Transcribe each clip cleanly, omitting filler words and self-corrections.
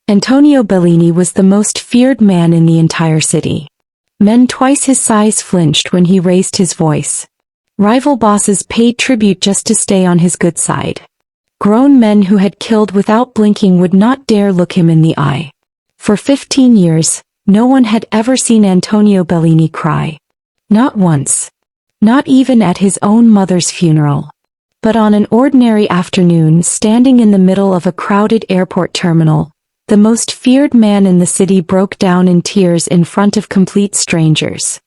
Antonio Bellini was the most feared man in the entire city. Men twice his size flinched when he raised his voice. Rival bosses paid tribute just to stay on his good side. Grown men who had killed without blinking would not dare look him in the eye. For 15 years, no one had ever seen Antonio Bellini cry. Not once. Not even at his own mother's funeral. But on an ordinary afternoon, standing in the middle of a crowded airport terminal, the most feared man in the city broke down in tears in front of complete strangers.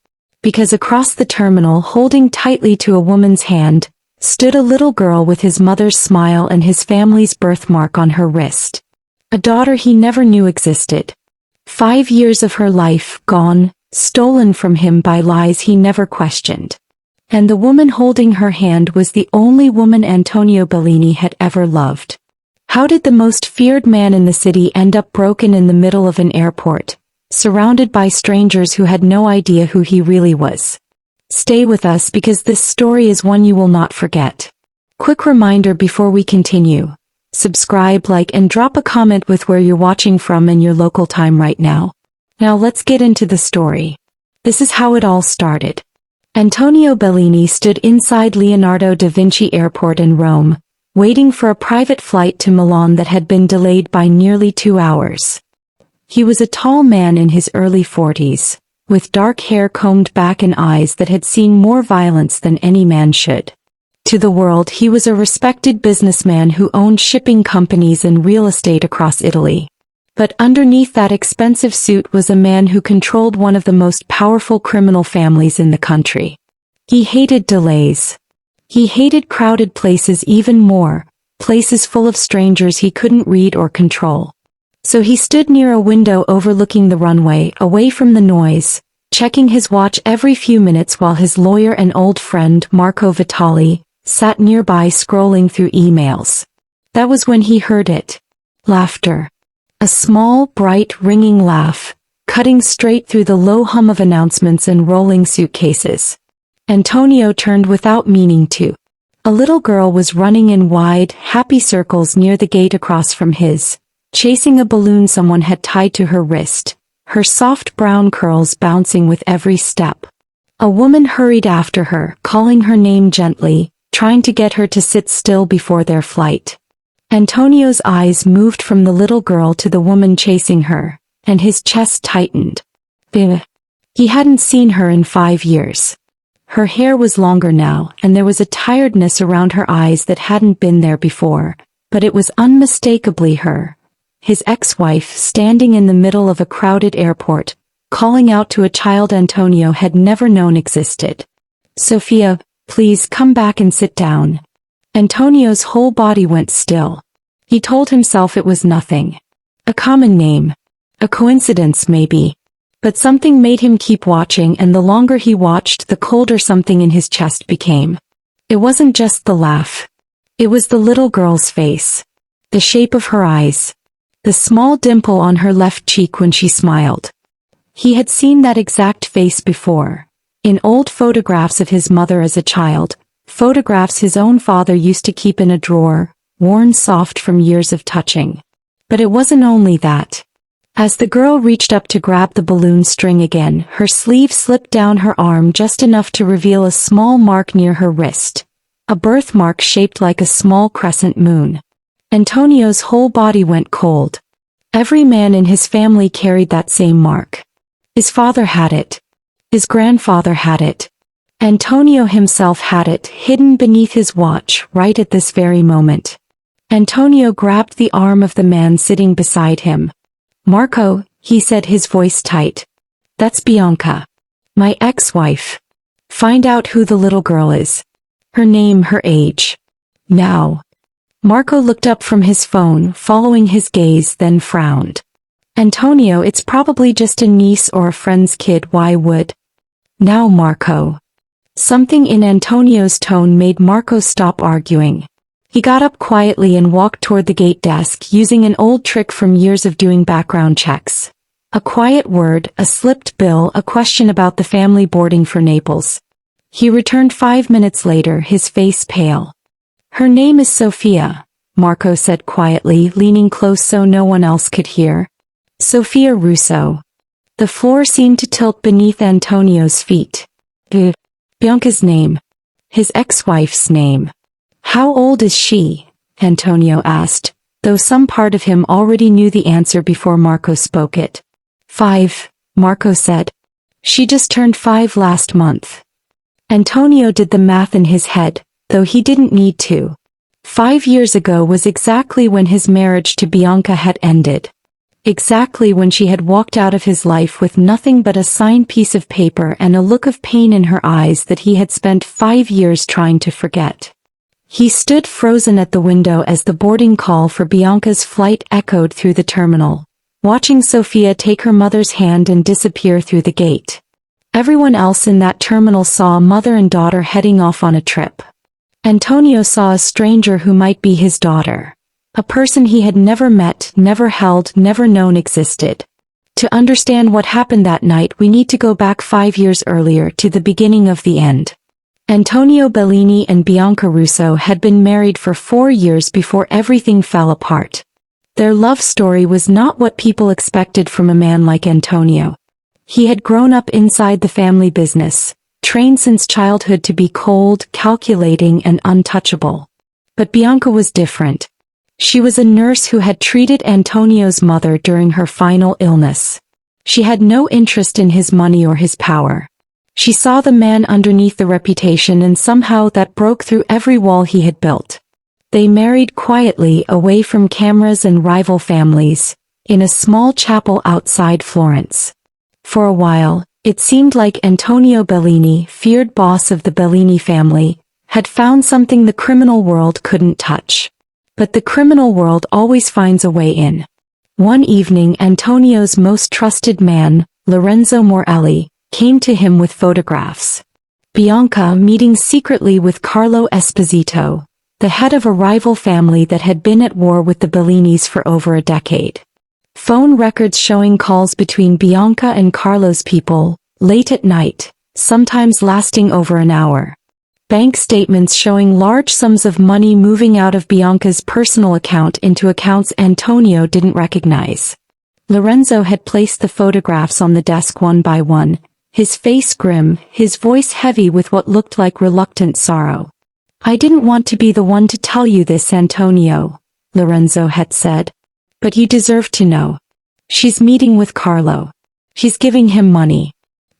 Because across the terminal, holding tightly to a woman's hand, stood a little girl with his mother's smile and his family's birthmark on her wrist. A daughter he never knew existed. 5 years of her life gone, stolen from him by lies he never questioned. And the woman holding her hand was the only woman Antonio Bellini had ever loved. How did the most feared man in the city end up broken in the middle of an airport, surrounded by strangers who had no idea who he really was? Stay with us because this story is one you will not forget. Quick reminder before we continue. Subscribe, like, and drop a comment with where you're watching from and your local time right now. Now let's get into the story. This is how it all started. Antonio Bellini stood inside Leonardo da Vinci Airport in Rome, waiting for a private flight to Milan that had been delayed by nearly 2 hours. He was a tall man in his early 40s, with dark hair combed back and eyes that had seen more violence than any man should. To the world, he was a respected businessman who owned shipping companies and real estate across Italy. But underneath that expensive suit was a man who controlled one of the most powerful criminal families in the country. He hated delays. He hated crowded places even more, places full of strangers he couldn't read or control. So he stood near a window overlooking the runway, away from the noise, checking his watch every few minutes while his lawyer and old friend Marco Vitali sat nearby scrolling through emails. That was when he heard it. Laughter. A small, bright, ringing laugh, cutting straight through the low hum of announcements and rolling suitcases. Antonio turned without meaning to. A little girl was running in wide, happy circles near the gate across from his, chasing a balloon someone had tied to her wrist, her soft brown curls bouncing with every step. A woman hurried after her, calling her name gently, trying to get her to sit still before their flight. Antonio's eyes moved from the little girl to the woman chasing her, and his chest tightened. He hadn't seen her in 5 years. Her hair was longer now, and there was a tiredness around her eyes that hadn't been there before, but it was unmistakably her. His ex-wife standing in the middle of a crowded airport, calling out to a child Antonio had never known existed. "Sophia, please come back and sit down." Antonio's whole body went still. He told himself it was nothing. A common name. A coincidence maybe. But something made him keep watching, and the longer he watched, the colder something in his chest became. It wasn't just the laugh. It was the little girl's face. The shape of her eyes. The small dimple on her left cheek when she smiled. He had seen that exact face before. In old photographs of his mother as a child, photographs his own father used to keep in a drawer, worn soft from years of touching. But it wasn't only that. As the girl reached up to grab the balloon string again, her sleeve slipped down her arm just enough to reveal a small mark near her wrist. A birthmark shaped like a small crescent moon. Antonio's whole body went cold. Every man in his family carried that same mark. His father had it. His grandfather had it. Antonio himself had it, hidden beneath his watch, right at this very moment. Antonio grabbed the arm of the man sitting beside him. "Marco," he said, his voice tight. "That's Bianca. My ex-wife. Find out who the little girl is. Her name, her age. Now." Marco looked up from his phone, following his gaze, then frowned. "Antonio, it's probably just a niece or a friend's kid. Why would?" "Now, Marco." Something in Antonio's tone made Marco stop arguing. He got up quietly and walked toward the gate desk, using an old trick from years of doing background checks. A quiet word, a slipped bill, a question about the family boarding for Naples. He returned 5 minutes later, his face pale. "Her name is Sophia," Marco said quietly, leaning close so no one else could hear. Sofia Russo. The floor seemed to tilt beneath Antonio's feet. Bianca's name. His ex-wife's name. How old is she? Antonio asked, though some part of him already knew the answer before Marco spoke it. 5, Marco said. She just turned 5 last month. Antonio did the math in his head, though he didn't need to. 5 years ago was exactly when his marriage to Bianca had ended. Exactly when she had walked out of his life with nothing but a signed piece of paper and a look of pain in her eyes that he had spent 5 years trying to forget. He stood frozen at the window as the boarding call for Bianca's flight echoed through the terminal, watching Sofia take her mother's hand and disappear through the gate. Everyone else in that terminal saw a mother and daughter heading off on a trip. Antonio saw a stranger who might be his daughter. A person he had never met, never held, never known existed. To understand what happened that night, we need to go back 5 years earlier to the beginning of the end. Antonio Bellini and Bianca Russo had been married for 4 years before everything fell apart. Their love story was not what people expected from a man like Antonio. He had grown up inside the family business, trained since childhood to be cold, calculating, and untouchable. But Bianca was different. She was a nurse who had treated Antonio's mother during her final illness. She had no interest in his money or his power. She saw the man underneath the reputation, and somehow that broke through every wall he had built. They married quietly, away from cameras and rival families, in a small chapel outside Florence. For a while, it seemed like Antonio Bellini, feared boss of the Bellini family, had found something the criminal world couldn't touch. But the criminal world always finds a way in. One evening, Antonio's most trusted man, Lorenzo Morelli, came to him with photographs. Bianca meeting secretly with Carlo Esposito, the head of a rival family that had been at war with the Bellinis for over a decade. Phone records showing calls between Bianca and Carlo's people, late at night, sometimes lasting over an hour. Bank statements showing large sums of money moving out of Bianca's personal account into accounts Antonio didn't recognize. Lorenzo had placed the photographs on the desk one by one, his face grim, his voice heavy with what looked like reluctant sorrow. "I didn't want to be the one to tell you this, Antonio," Lorenzo had said. "But you deserve to know. She's meeting with Carlo. She's giving him money.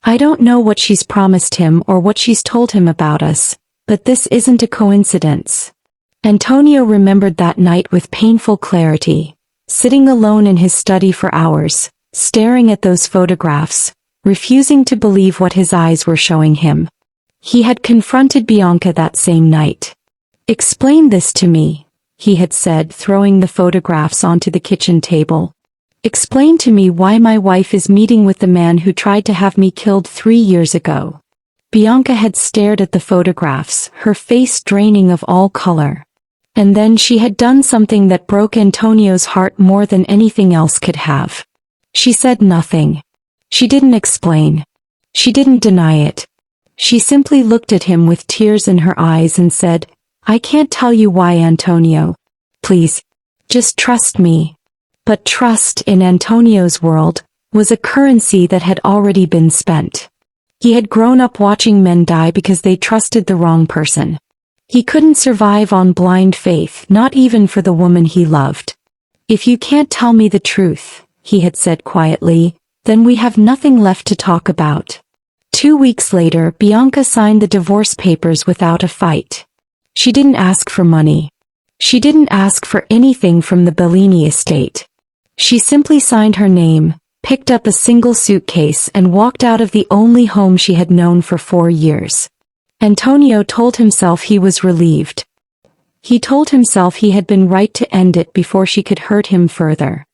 I don't know what she's promised him or what she's told him about us, but this isn't a coincidence." Antonio remembered that night with painful clarity, sitting alone in his study for hours, staring at those photographs, refusing to believe what his eyes were showing him. He had confronted Bianca that same night. "Explain this to me," he had said, throwing the photographs onto the kitchen table. "Explain to me why my wife is meeting with the man who tried to have me killed 3 years ago." Bianca had stared at the photographs, her face draining of all color. And then she had done something that broke Antonio's heart more than anything else could have. She said nothing. She didn't explain. She didn't deny it. She simply looked at him with tears in her eyes and said, "I can't tell you why, Antonio. Please, just trust me." But trust, in Antonio's world, was a currency that had already been spent. He had grown up watching men die because they trusted the wrong person. He couldn't survive on blind faith, not even for the woman he loved. "If you can't tell me the truth," he had said quietly, "then we have nothing left to talk about." 2 weeks later, Bianca signed the divorce papers without a fight. She didn't ask for money. She didn't ask for anything from the Bellini estate. She simply signed her name, picked up a single suitcase and walked out of the only home she had known for 4 years. Antonio told himself he was relieved. He told himself he had been right to end it before she could hurt him further.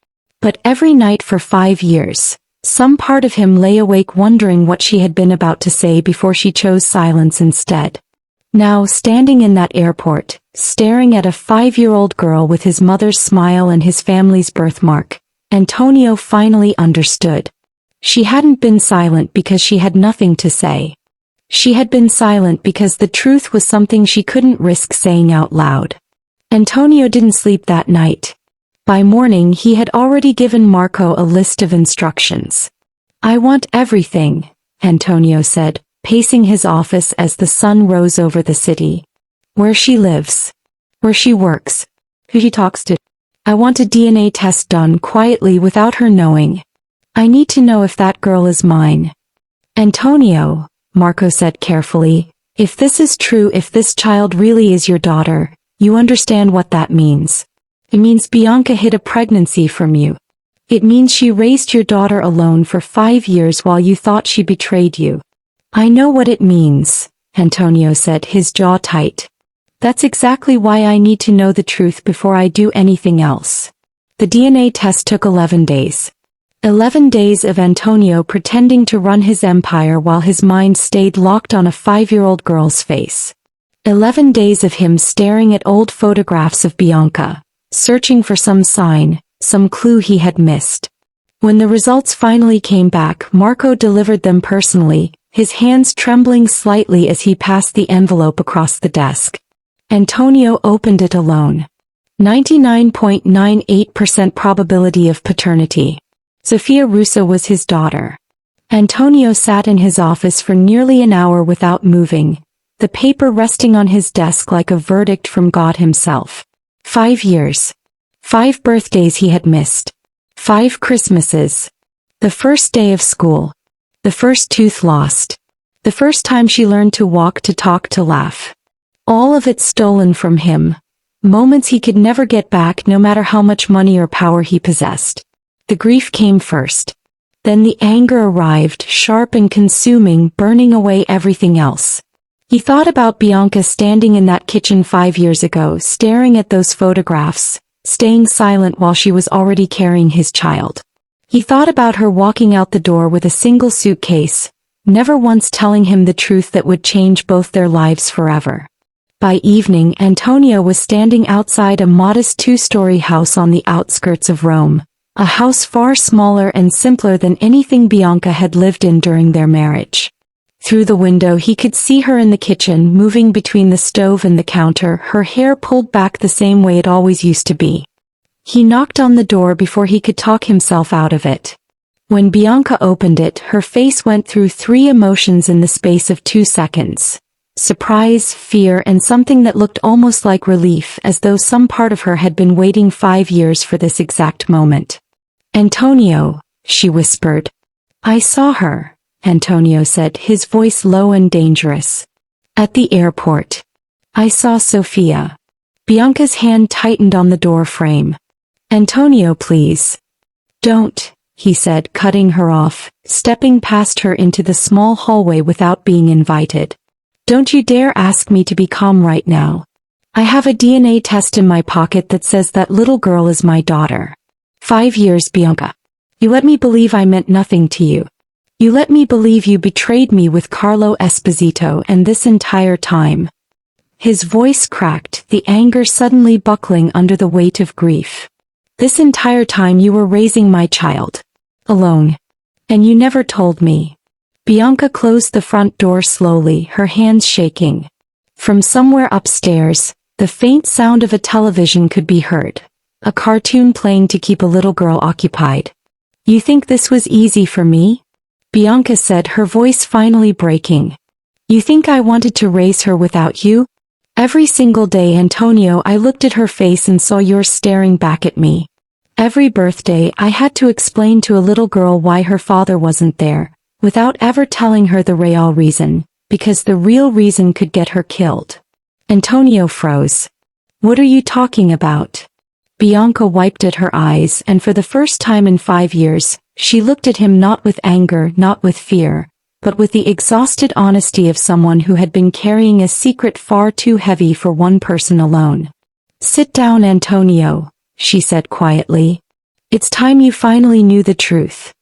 But every night for 5 years, some part of him lay awake wondering what she had been about to say before she chose silence instead. Now, standing in that airport, staring at a 5-year-old girl with his mother's smile and his family's birthmark, Antonio finally understood. She hadn't been silent because she had nothing to say. She had been silent because the truth was something she couldn't risk saying out loud. Antonio didn't sleep that night. By morning he had already given Marco a list of instructions. "I want everything," Antonio said, pacing his office as the sun rose over the city. "Where she lives. Where she works. Who she talks to. I want a DNA test done quietly without her knowing. I need to know if that girl is mine." "Antonio," Marco said carefully, "if this is true, if this child really is your daughter, you understand what that means. It means Bianca hid a pregnancy from you. It means she raised your daughter alone for 5 years while you thought she betrayed you." "I know what it means," Antonio said, his jaw tight. "That's exactly why I need to know the truth before I do anything else." The DNA test took 11 days. 11 days of Antonio pretending to run his empire while his mind stayed locked on a 5-year-old girl's face. 11 days of him staring at old photographs of Bianca, searching for some sign, some clue he had missed. When the results finally came back, Marco delivered them personally, his hands trembling slightly as he passed the envelope across the desk. Antonio opened it alone. 99.98% probability of paternity. Sofia Russo was his daughter. Antonio sat in his office for nearly an hour without moving, the paper resting on his desk like a verdict from God himself. 5 years. 5 birthdays he had missed. 5 Christmases. The first day of school. The first tooth lost. The first time she learned to walk, to talk, to laugh. All of it stolen from him. Moments he could never get back no matter how much money or power he possessed. The grief came first. Then the anger arrived, sharp and consuming, burning away everything else. He thought about Bianca standing in that kitchen 5 years ago, staring at those photographs, staying silent while she was already carrying his child. He thought about her walking out the door with a single suitcase, never once telling him the truth that would change both their lives forever. By evening, Antonio was standing outside a modest 2-story house on the outskirts of Rome, a house far smaller and simpler than anything Bianca had lived in during their marriage. Through the window he could see her in the kitchen, moving between the stove and the counter, her hair pulled back the same way it always used to be. He knocked on the door before he could talk himself out of it. When Bianca opened it, her face went through 3 emotions in the space of 2 seconds. Surprise, fear, and something that looked almost like relief, as though some part of her had been waiting 5 years for this exact moment. "Antonio," she whispered. "I saw her," Antonio said, his voice low and dangerous. "At the airport. I saw Sofia." Bianca's hand tightened on the door frame. "Antonio, please. Don't," he said, cutting her off, stepping past her into the small hallway without being invited. "Don't you dare ask me to be calm right now. I have a DNA test in my pocket that says that little girl is my daughter. 5 years, Bianca. You let me believe I meant nothing to you. You let me believe you betrayed me with Carlo Esposito, and this entire time." His voice cracked, the anger suddenly buckling under the weight of grief. "This entire time you were raising my child. Alone. And you never told me." Bianca closed the front door slowly, her hands shaking. From somewhere upstairs, the faint sound of a television could be heard. A cartoon playing to keep a little girl occupied. "You think this was easy for me?" Bianca said, her voice finally breaking. "You think I wanted to raise her without you? Every single day, Antonio, I looked at her face and saw yours staring back at me. Every birthday, I had to explain to a little girl why her father wasn't there, without ever telling her the real reason, because the real reason could get her killed." Antonio froze. "What are you talking about?" Bianca wiped at her eyes, and for the first time in 5 years, she looked at him not with anger, not with fear, but with the exhausted honesty of someone who had been carrying a secret far too heavy for one person alone. "Sit down, Antonio," she said quietly. "It's time you finally knew the truth."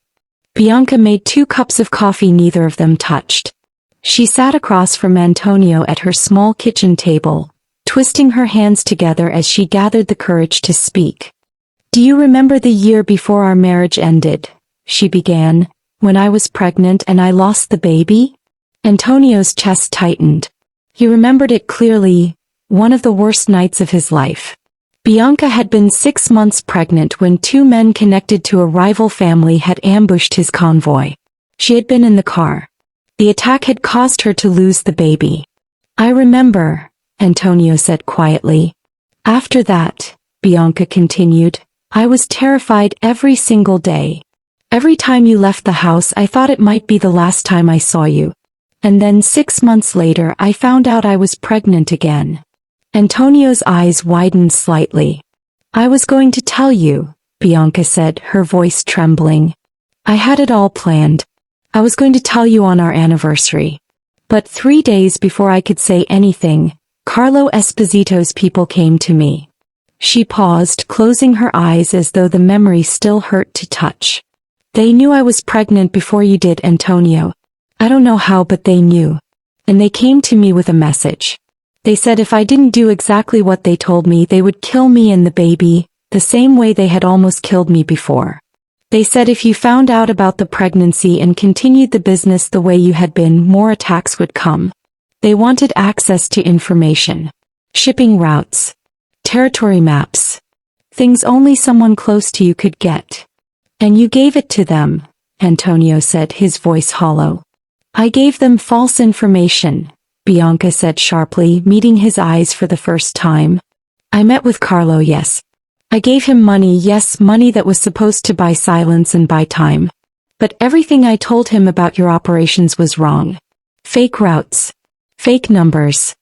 Bianca made 2 cups of coffee, neither of them touched. She sat across from Antonio at her small kitchen table, twisting her hands together as she gathered the courage to speak. "Do you remember the year before our marriage ended?" she began, "when I was pregnant and I lost the baby?" Antonio's chest tightened. He remembered it clearly, one of the worst nights of his life. Bianca had been 6 months pregnant when two men connected to a rival family had ambushed his convoy. She had been in the car. The attack had caused her to lose the baby. I remember, Antonio said quietly. After that, Bianca continued, I was terrified every single day. Every time you left the house I thought it might be the last time I saw you. And then 6 months later I found out I was pregnant again. Antonio's eyes widened slightly. I was going to tell you, Bianca said, her voice trembling. I had it all planned. I was going to tell you on our anniversary. But 3 days before I could say anything, Carlo Esposito's people came to me. She paused, closing her eyes as though the memory still hurt to touch. They knew I was pregnant before you did, Antonio. I don't know how, but they knew. And they came to me with a message. They said if I didn't do exactly what they told me, they would kill me and the baby, the same way they had almost killed me before. They said if you found out about the pregnancy and continued the business the way you had been, more attacks would come. They wanted access to information. Shipping routes. Territory maps. Things only someone close to you could get. And you gave it to them, Antonio said, his voice hollow. I gave them false information, Bianca said sharply, meeting his eyes for the first time. I met with Carlo, yes. I gave him money, yes, money that was supposed to buy silence and buy time. But everything I told him about your operations was wrong. Fake routes. Fake numbers.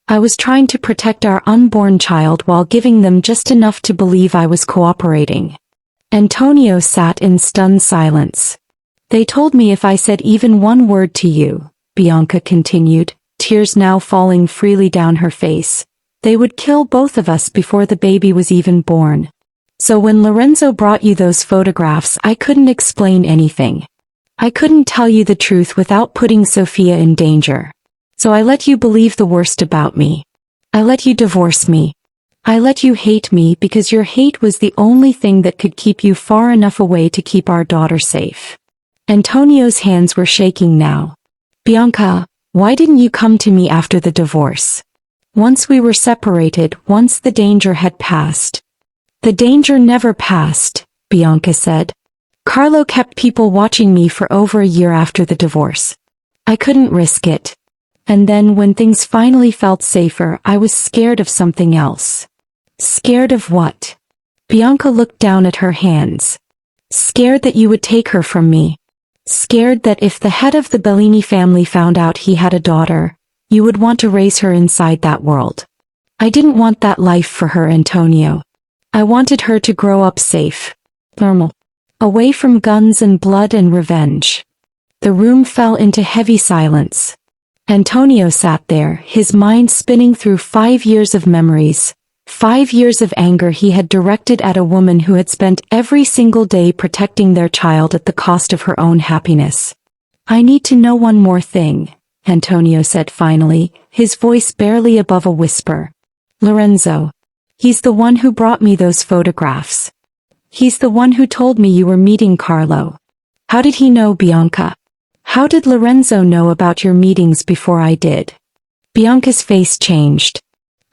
I was trying to protect our unborn child while giving them just enough to believe I was cooperating. Antonio sat in stunned silence. They told me if I said even one word to you, Bianca continued, tears now falling freely down her face, they would kill both of us before the baby was even born. So when Lorenzo brought you those photographs, I couldn't explain anything. I couldn't tell you the truth without putting Sophia in danger. So I let you believe the worst about me. I let you divorce me. I let you hate me because your hate was the only thing that could keep you far enough away to keep our daughter safe. Antonio's hands were shaking now. Bianca, why didn't you come to me after the divorce? Once we were separated, once the danger had passed. The danger never passed, Bianca said. Carlo kept people watching me for over a year after the divorce. I couldn't risk it. And then when things finally felt safer, I was scared of something else. Scared of what? Bianca looked down at her hands. Scared that you would take her from me. Scared that if the head of the Bellini family found out he had a daughter, you would want to raise her inside that world. I didn't want that life for her, Antonio. I wanted her to grow up safe. Normal. Away from guns and blood and revenge. The room fell into heavy silence. Antonio sat there, his mind spinning through 5 years of memories, 5 years of anger he had directed at a woman who had spent every single day protecting their child at the cost of her own happiness. I need to know one more thing, Antonio said finally, his voice barely above a whisper. Lorenzo. He's the one who brought me those photographs. He's the one who told me you were meeting Carlo. How did he know, Bianca? How did Lorenzo know about your meetings before I did? Bianca's face changed.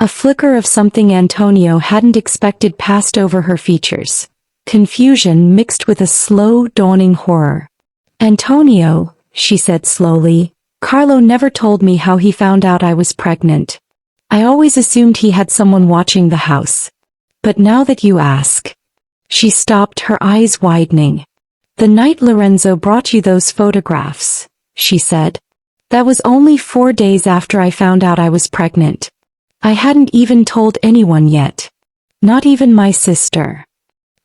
A flicker of something Antonio hadn't expected passed over her features. Confusion mixed with a slow, dawning horror. Antonio, she said slowly, Carlo never told me how he found out I was pregnant. I always assumed he had someone watching the house. But now that you ask. She stopped, her eyes widening. The night Lorenzo brought you those photographs, she said. That was only 4 days after I found out I was pregnant. I hadn't even told anyone yet. Not even my sister.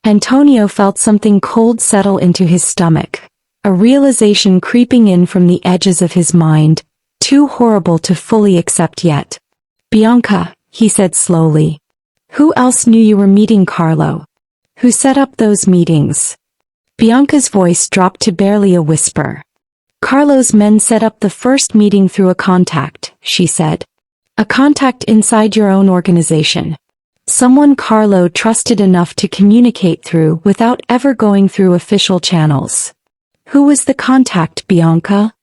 Antonio felt something cold settle into his stomach. A realization creeping in from the edges of his mind, too horrible to fully accept yet. Bianca, he said slowly. Who else knew you were meeting Carlo? Who set up those meetings? Bianca's voice dropped to barely a whisper. Carlo's men set up the first meeting through a contact, she said. A contact inside your own organization. Someone Carlo trusted enough to communicate through without ever going through official channels. Who was the contact, Bianca?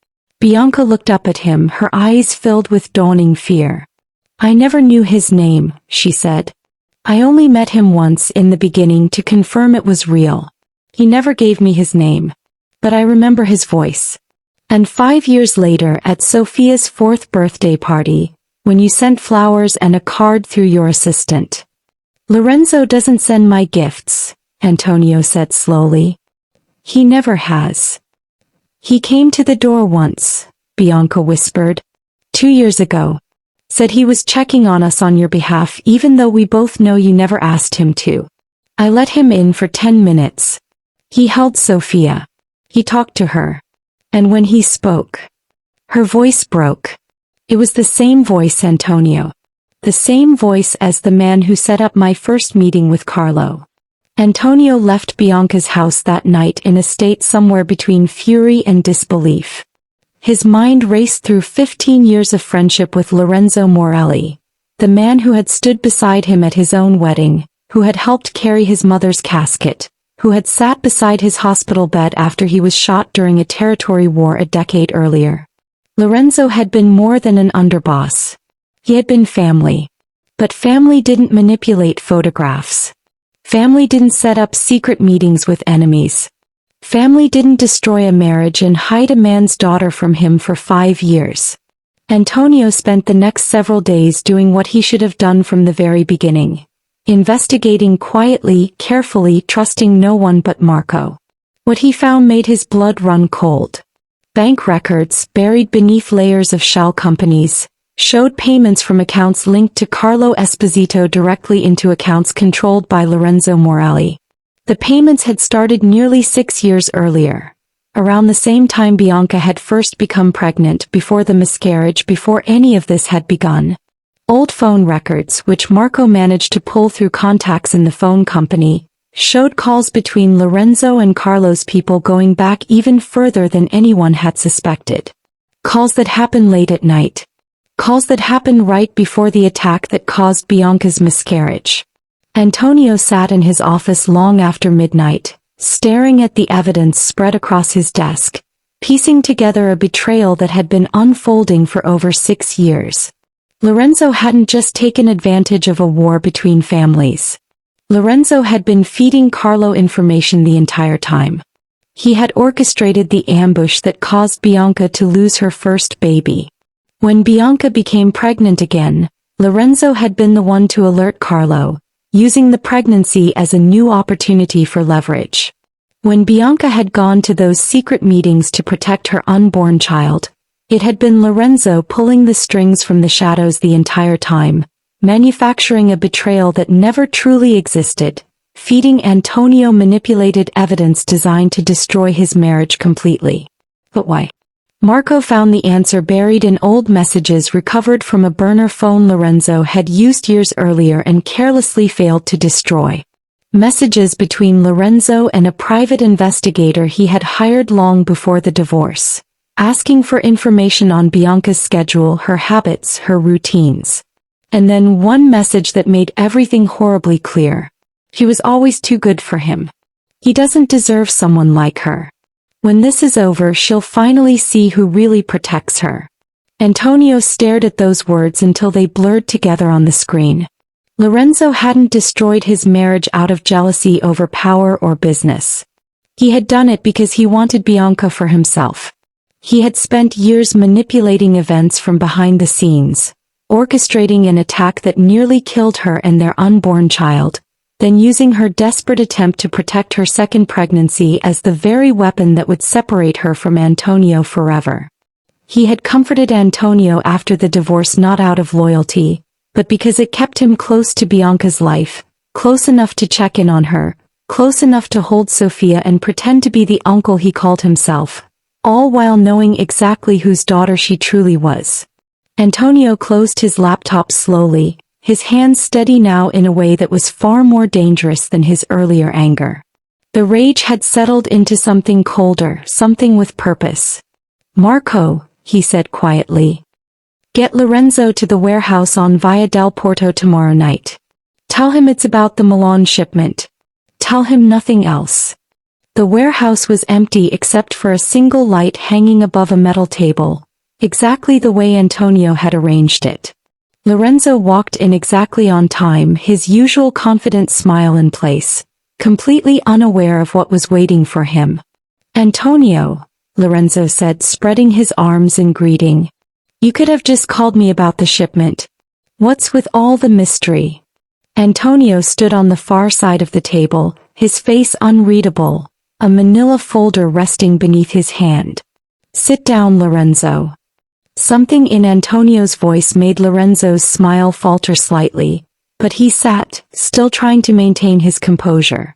Bianca looked up at him, her eyes filled with dawning fear. I never knew his name, she said. I only met him once in the beginning to confirm it was real. He never gave me his name. But I remember his voice. And 5 years later at Sophia's 4th birthday party, when you sent flowers and a card through your assistant. Lorenzo doesn't send my gifts, Antonio said slowly. He never has. He came to the door once, Bianca whispered. 2 years ago. Said he was checking on us on your behalf even though we both know you never asked him to. I let him in for 10 minutes. He held Sophia. He talked to her. And when he spoke, her voice broke. It was the same voice, Antonio. The same voice as the man who set up my first meeting with Carlo. Antonio left Bianca's house that night in a state somewhere between fury and disbelief. His mind raced through 15 years of friendship with Lorenzo Morelli, the man who had stood beside him at his own wedding, who had helped carry his mother's casket, who had sat beside his hospital bed after he was shot during a territory war a decade earlier. Lorenzo had been more than an underboss. He had been family. But family didn't manipulate photographs. Family didn't set up secret meetings with enemies. Family didn't destroy a marriage and hide a man's daughter from him for 5 years. Antonio spent the next several days doing what he should have done from the very beginning. Investigating quietly, carefully, trusting no one but Marco. What he found made his blood run cold. Bank records, buried beneath layers of shell companies, showed payments from accounts linked to Carlo Esposito directly into accounts controlled by Lorenzo Morelli. The payments had started nearly 6 years earlier, around the same time Bianca had first become pregnant, before the miscarriage, before any of this had begun. Old phone records, which Marco managed to pull through contacts in the phone company, showed calls between Lorenzo and Carlo's people going back even further than anyone had suspected. Calls that happened late at night. Calls that happened right before the attack that caused Bianca's miscarriage. Antonio sat in his office long after midnight, staring at the evidence spread across his desk, piecing together a betrayal that had been unfolding for over 6 years. Lorenzo hadn't just taken advantage of a war between families. Lorenzo had been feeding Carlo information the entire time. He had orchestrated the ambush that caused Bianca to lose her first baby. When Bianca became pregnant again, Lorenzo had been the one to alert Carlo, using the pregnancy as a new opportunity for leverage. When Bianca had gone to those secret meetings to protect her unborn child, it had been Lorenzo pulling the strings from the shadows the entire time, manufacturing a betrayal that never truly existed, feeding Antonio manipulated evidence designed to destroy his marriage completely. But why? Marco found the answer buried in old messages recovered from a burner phone Lorenzo had used years earlier and carelessly failed to destroy. Messages between Lorenzo and a private investigator he had hired long before the divorce, asking for information on Bianca's schedule, her habits, her routines. And then one message that made everything horribly clear. She was always too good for him. He doesn't deserve someone like her. When this is over, she'll finally see who really protects her. Antonio stared at those words until they blurred together on the screen. Lorenzo hadn't destroyed his marriage out of jealousy over power or business. He had done it because he wanted Bianca for himself. He had spent years manipulating events from behind the scenes, orchestrating an attack that nearly killed her and their unborn child, then using her desperate attempt to protect her second pregnancy as the very weapon that would separate her from Antonio forever. He had comforted Antonio after the divorce not out of loyalty, but because it kept him close to Bianca's life, close enough to check in on her, close enough to hold Sophia and pretend to be the uncle he called himself, all while knowing exactly whose daughter she truly was. Antonio closed his laptop slowly, his hands steady now in a way that was far more dangerous than his earlier anger. The rage had settled into something colder, something with purpose. "Marco," he said quietly. "Get Lorenzo to the warehouse on Via del Porto tomorrow night. Tell him it's about the Milan shipment. Tell him nothing else." The warehouse was empty except for a single light hanging above a metal table, exactly the way Antonio had arranged it. Lorenzo walked in exactly on time, his usual confident smile in place, completely unaware of what was waiting for him. "Antonio," Lorenzo said, spreading his arms in greeting. "You could have just called me about the shipment. What's with all the mystery?" Antonio stood on the far side of the table, his face unreadable, a manila folder resting beneath his hand. "Sit down, Lorenzo." Something in Antonio's voice made Lorenzo's smile falter slightly, but he sat, still trying to maintain his composure.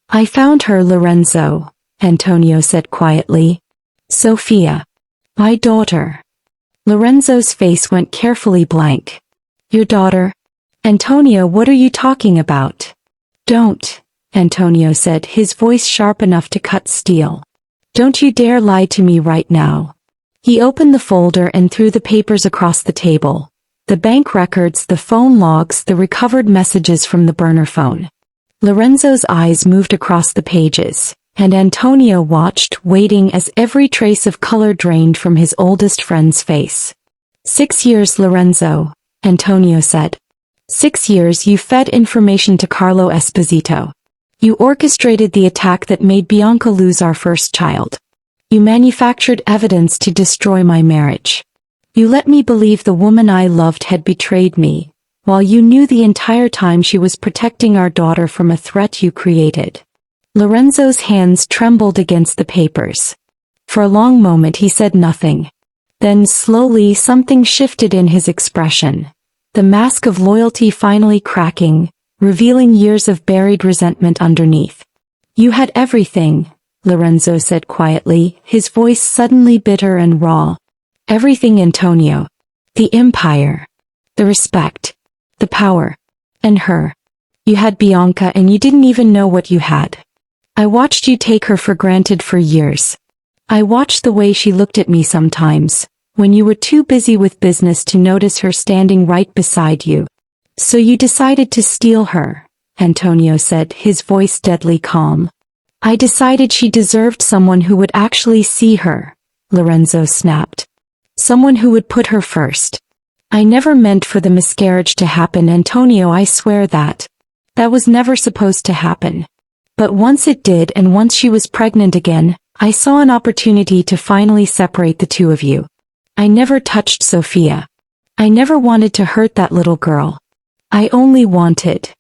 "I found her, Lorenzo," Antonio said quietly. "Sofia. My daughter." Lorenzo's face went carefully blank. "Your daughter? Antonio, what are you talking about?" "Don't," Antonio said, his voice sharp enough to cut steel. "Don't you dare lie to me right now." He opened the folder and threw the papers across the table. The bank records, the phone logs, the recovered messages from the burner phone. Lorenzo's eyes moved across the pages, and Antonio watched, waiting as every trace of color drained from his oldest friend's face. 6 years, Lorenzo, Antonio said. 6 years you fed information to Carlo Esposito. You orchestrated the attack that made Bianca lose our first child. You manufactured evidence to destroy my marriage. You let me believe the woman I loved had betrayed me, while you knew the entire time she was protecting our daughter from a threat you created. Lorenzo's hands trembled against the papers. For a long moment he said nothing. Then slowly something shifted in his expression, the mask of loyalty finally cracking, revealing years of buried resentment underneath. You had everything, Lorenzo said quietly, his voice suddenly bitter and raw. Everything, Antonio. The empire. The respect. The power. And her. You had Bianca and you didn't even know what you had. I watched you take her for granted for years. I watched the way she looked at me sometimes, when you were too busy with business to notice her standing right beside you. So you decided to steal her, Antonio said, his voice deadly calm. I decided she deserved someone who would actually see her, Lorenzo snapped. Someone who would put her first. I never meant for the miscarriage to happen, Antonio, I swear that. That was never supposed to happen. But once it did, and once she was pregnant again, I saw an opportunity to finally separate the two of you. I never touched Sofia. I never wanted to hurt that little girl. I only wanted.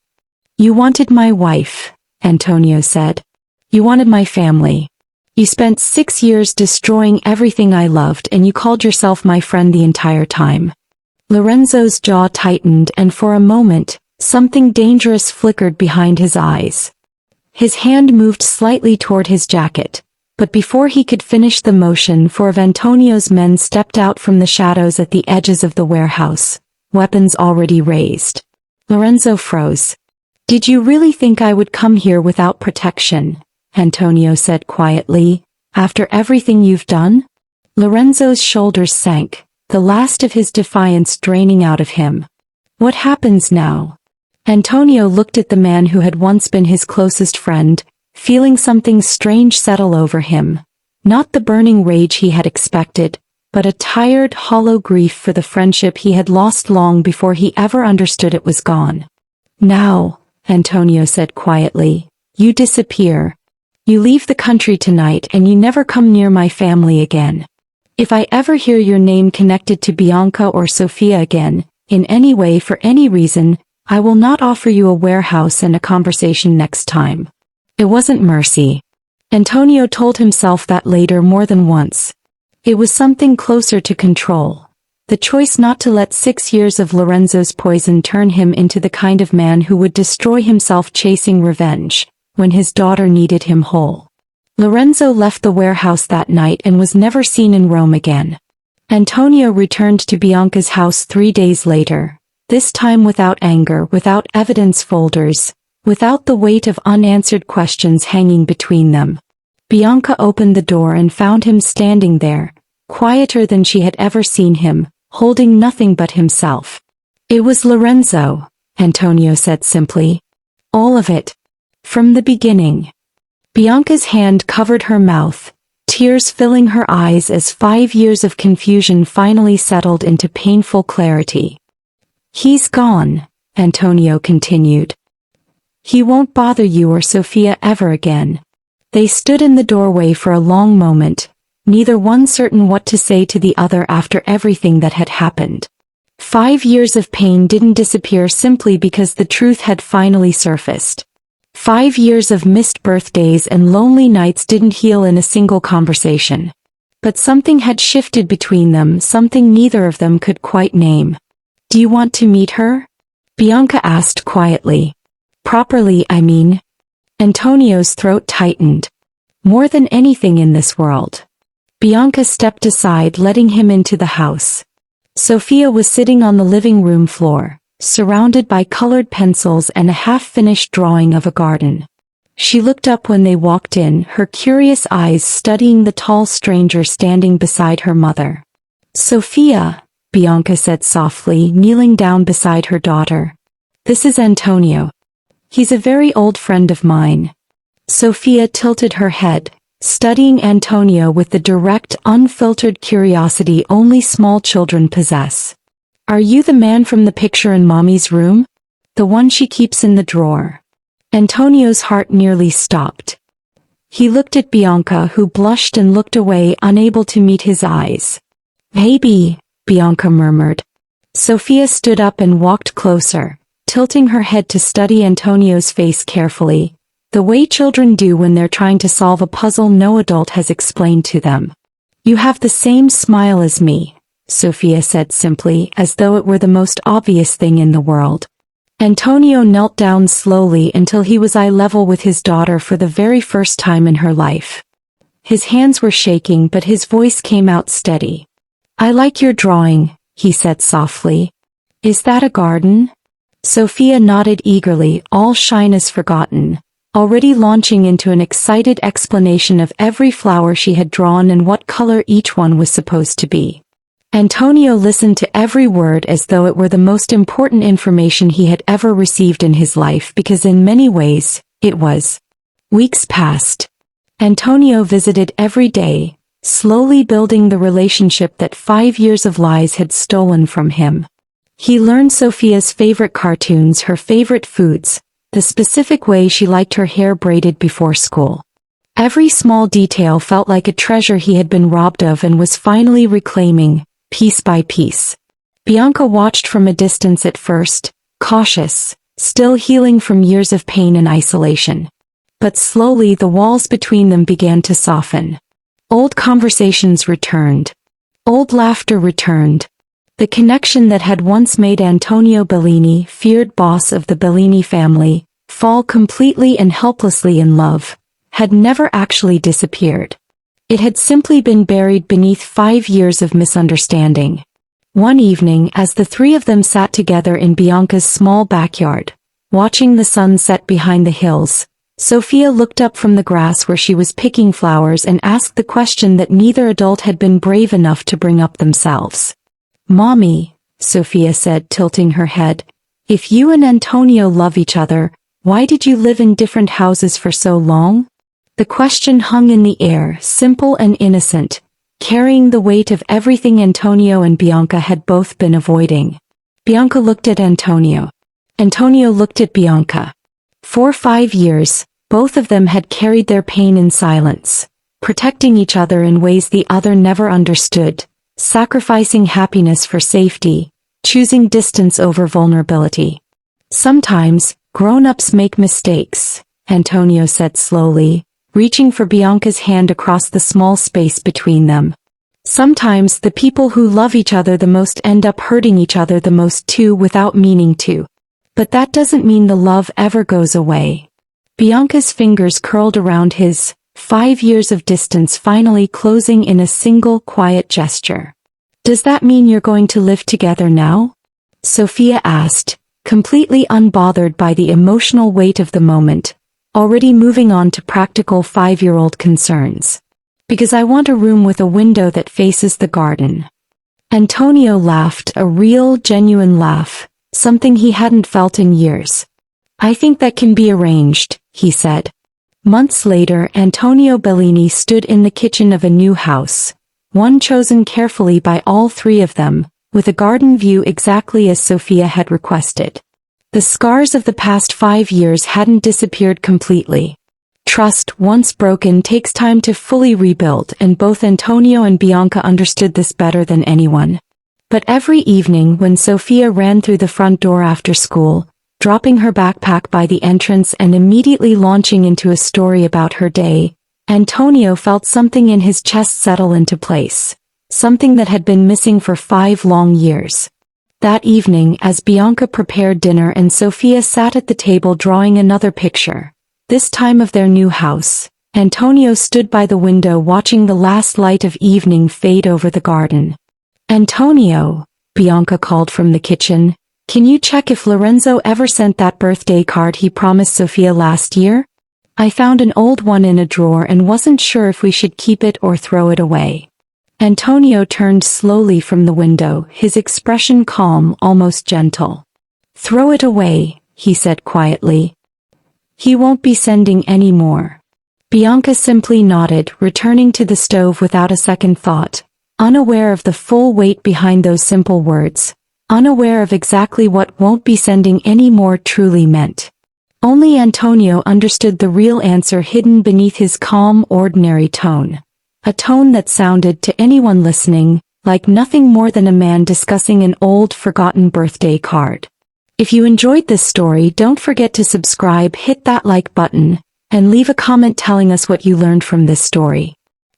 You wanted my wife, Antonio said. You wanted my family. You spent 6 years destroying everything I loved and you called yourself my friend the entire time. Lorenzo's jaw tightened and for a moment, something dangerous flickered behind his eyes. His hand moved slightly toward his jacket, but before he could finish the motion, 4 of Antonio's men stepped out from the shadows at the edges of the warehouse, weapons already raised. Lorenzo froze. Did you really think I would come here without protection? Antonio said quietly. After everything you've done? Lorenzo's shoulders sank, the last of his defiance draining out of him. What happens now? Antonio looked at the man who had once been his closest friend, feeling something strange settle over him. Not the burning rage he had expected, but a tired, hollow grief for the friendship he had lost long before he ever understood it was gone. Now, Antonio said quietly, you disappear. You leave the country tonight and you never come near my family again. If I ever hear your name connected to Bianca or Sofia again, in any way for any reason, I will not offer you a warehouse and a conversation next time. It wasn't mercy. Antonio told himself that later more than once. It was something closer to control. The choice not to let 6 years of Lorenzo's poison turn him into the kind of man who would destroy himself chasing revenge, when his daughter needed him whole. Lorenzo left the warehouse that night and was never seen in Rome again. Antonio returned to Bianca's house 3 days later, this time without anger, without evidence folders, without the weight of unanswered questions hanging between them. Bianca opened the door and found him standing there, quieter than she had ever seen him, holding nothing but himself. It was Lorenzo, Antonio said simply. All of it. From the beginning. Bianca's hand covered her mouth, tears filling her eyes as 5 years of confusion finally settled into painful clarity. He's gone, Antonio continued. He won't bother you or Sofia ever again. They stood in the doorway for a long moment, neither one certain what to say to the other after everything that had happened. 5 years of pain didn't disappear simply because the truth had finally surfaced. 5 years of missed birthdays and lonely nights didn't heal in a single conversation. But something had shifted between them, something neither of them could quite name. Do you want to meet her? Bianca asked quietly. Properly, I mean. Antonio's throat tightened. More than anything in this world. Bianca stepped aside, letting him into the house. Sofia was sitting on the living room floor, surrounded by colored pencils and a half-finished drawing of a garden. She looked up when they walked in, her curious eyes studying the tall stranger standing beside her mother. Sofia, Bianca said softly, kneeling down beside her daughter. This is Antonio. He's a very old friend of mine. Sofia tilted her head, studying Antonio with the direct, unfiltered curiosity only small children possess. Are you the man from the picture in Mommy's room? The one she keeps in the drawer. Antonio's heart nearly stopped. He looked at Bianca, who blushed and looked away, unable to meet his eyes. Maybe, Bianca murmured. Sofia stood up and walked closer, tilting her head to study Antonio's face carefully, the way children do when they're trying to solve a puzzle no adult has explained to them. You have the same smile as me, Sofia said simply, as though it were the most obvious thing in the world. Antonio knelt down slowly until he was eye level with his daughter for the very first time in her life. His hands were shaking, but his voice came out steady. I like your drawing, he said softly. Is that a garden? Sofia nodded eagerly, all shyness forgotten, already launching into an excited explanation of every flower she had drawn and what color each one was supposed to be. Antonio listened to every word as though it were the most important information he had ever received in his life, because in many ways, it was. Weeks passed. Antonio visited every day, slowly building the relationship that 5 years of lies had stolen from him. He learned Sofia's favorite cartoons, her favorite foods, the specific way she liked her hair braided before school. Every small detail felt like a treasure he had been robbed of and was finally reclaiming, piece by piece. Bianca watched from a distance at first, cautious, still healing from years of pain and isolation. But slowly the walls between them began to soften. Old conversations returned. Old laughter returned. The connection that had once made Antonio Bellini, feared boss of the Bellini family, fall completely and helplessly in love, had never actually disappeared. It had simply been buried beneath 5 years of misunderstanding. One evening, as the three of them sat together in Bianca's small backyard, watching the sun set behind the hills, Sofia looked up from the grass where she was picking flowers and asked the question that neither adult had been brave enough to bring up themselves. Mommy, Sofia said, tilting her head, if you and Antonio love each other, why did you live in different houses for so long? The question hung in the air, simple and innocent, carrying the weight of everything Antonio and Bianca had both been avoiding. Bianca looked at Antonio. Antonio looked at Bianca. For 5 years, both of them had carried their pain in silence, protecting each other in ways the other never understood, sacrificing happiness for safety, choosing distance over vulnerability. Sometimes, grown-ups make mistakes, Antonio said slowly, reaching for Bianca's hand across the small space between them. Sometimes the people who love each other the most end up hurting each other the most too without meaning to. But that doesn't mean the love ever goes away. Bianca's fingers curled around his, 5 years of distance finally closing in a single quiet gesture. Does that mean you're going to live together now? Sofia asked, completely unbothered by the emotional weight of the moment, already moving on to practical 5-year-old concerns. Because I want a room with a window that faces the garden. Antonio laughed, a real, genuine laugh, something he hadn't felt in years. I think that can be arranged, he said. Months later, Antonio Bellini stood in the kitchen of a new house, one chosen carefully by all three of them, with a garden view exactly as Sophia had requested. The scars of the past 5 years hadn't disappeared completely. Trust, once broken, takes time to fully rebuild, and both Antonio and Bianca understood this better than anyone. But every evening when Sophia ran through the front door after school, dropping her backpack by the entrance and immediately launching into a story about her day, Antonio felt something in his chest settle into place, something that had been missing for 5 long years. That evening, as Bianca prepared dinner and Sophia sat at the table drawing another picture, this time of their new house, Antonio stood by the window watching the last light of evening fade over the garden. "Antonio," Bianca called from the kitchen, "can you check if Lorenzo ever sent that birthday card he promised Sophia last year? I found an old one in a drawer and wasn't sure if we should keep it or throw it away." Antonio turned slowly from the window, his expression calm, almost gentle. "Throw it away," he said quietly. "He won't be sending any more." Bianca simply nodded, returning to the stove without a second thought, unaware of the full weight behind those simple words, unaware of exactly what "won't be sending any more" truly meant. Only Antonio understood the real answer hidden beneath his calm, ordinary tone. A tone that sounded, to anyone listening, like nothing more than a man discussing an old, forgotten birthday card. If you enjoyed this story, don't forget to subscribe, hit that like button, and leave a comment telling us what you learned from this story.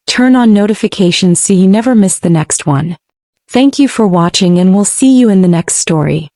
Turn on notifications so you never miss the next one. Thank you for watching, and we'll see you in the next story.